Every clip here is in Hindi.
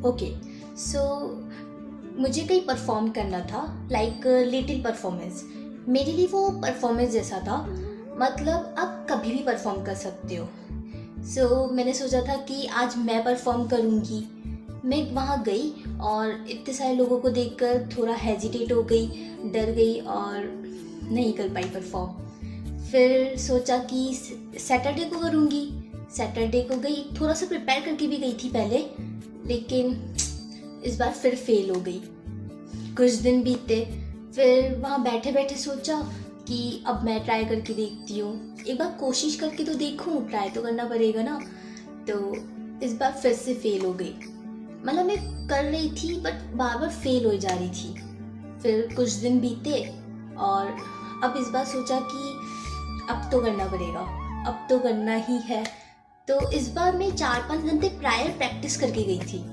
ओके। सो मुझे कहीं परफॉर्म करना था, लाइक लिटिल परफॉर्मेंस। मेरे लिए वो परफॉर्मेंस जैसा था, मतलब आप कभी भी परफॉर्म कर सकते हो। सो मैंने सोचा था कि आज मैं परफॉर्म करूँगी। मैं वहाँ गई और इतने सारे लोगों को देखकर थोड़ा हेजिटेट हो गई, डर गई और नहीं कर पाई परफॉर्म। फिर सोचा कि सैटरडे को करूँगी। सैटरडे को गई, थोड़ा सा प्रिपेयर करके भी गई थी पहले, लेकिन इस बार फिर फेल हो गई। कुछ दिन बीते, फिर वहाँ बैठे बैठे सोचा कि अब मैं ट्राई करके देखती हूँ, एक बार कोशिश करके तो देखूँ, ट्राई तो करना पड़ेगा ना। तो इस बार फिर से फेल हो गई। मतलब मैं कर रही थी बट बार बार फेल हो जा रही थी। फिर कुछ दिन बीते और अब इस बार सोचा कि अब तो करना पड़ेगा, अब तो करना ही है। तो इस बार मैं 4-5 घंटे प्रायर प्रैक्टिस करके गई थी।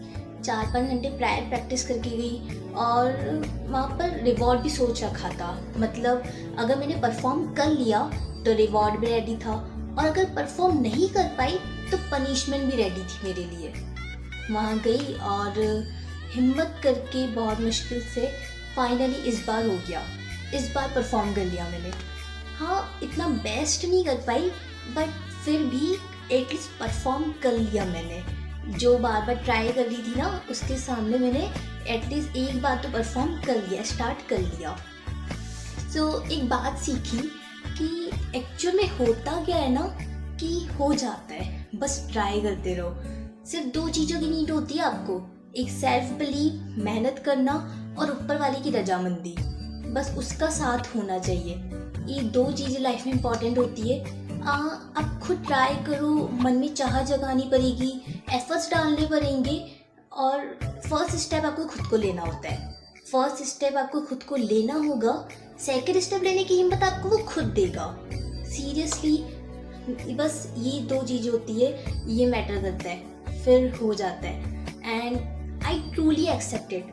4-5 घंटे प्रायर प्रैक्टिस करके गई और वहाँ पर रिवॉर्ड भी सोच रखा था। मतलब अगर मैंने परफॉर्म कर लिया तो रिवॉर्ड भी रेडी था, और अगर परफॉर्म नहीं कर पाई तो पनिशमेंट भी रेडी थी मेरे लिए। वहाँ गई और हिम्मत करके बहुत मुश्किल से फाइनली इस बार हो गया। इस बार परफॉर्म कर लिया मैंने। हाँ, इतना बेस्ट नहीं कर पाई बट फिर भी एटलीस्ट परफॉर्म कर लिया मैंने। जो बार बार ट्राई कर रही थी ना, उसके सामने मैंने एटलीस्ट एक बार तो परफॉर्म कर लिया, स्टार्ट कर लिया। सो एक बात सीखी कि एक्चुअल में होता क्या है ना, कि हो जाता है, बस ट्राई करते रहो। सिर्फ 2 चीज़ों की नीड होती है आपको, एक सेल्फ बिलीव, मेहनत करना, और ऊपर वाले की रजामंदी। बस उसका साथ होना चाहिए। ये 2 चीज़ें लाइफ में इम्पॉर्टेंट होती है। आप खुद ट्राई करो, मन में चाह जगानी पड़ेगी, एफर्ट्स डालने पड़ेंगे, और फर्स्ट स्टेप आपको खुद को लेना होता है। फर्स्ट स्टेप आपको खुद को लेना होगा, सेकंड स्टेप लेने की हिम्मत आपको वो खुद देगा। सीरियसली, बस ये 2 चीज़ होती है, ये मैटर करता है, फिर हो जाता है। एंड आई ट्रूली एक्सेप्टेड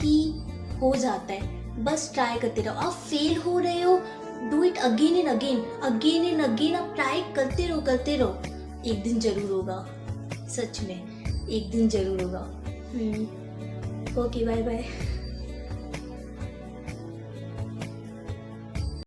कि हो जाता है। बस ट्राई करते रहो। आप फेल हो रहे हो, do it again and again. आप ट्राई करते रहो। एक दिन जरूर होगा, सच में एक दिन जरूर होगा। Okay, bye bye.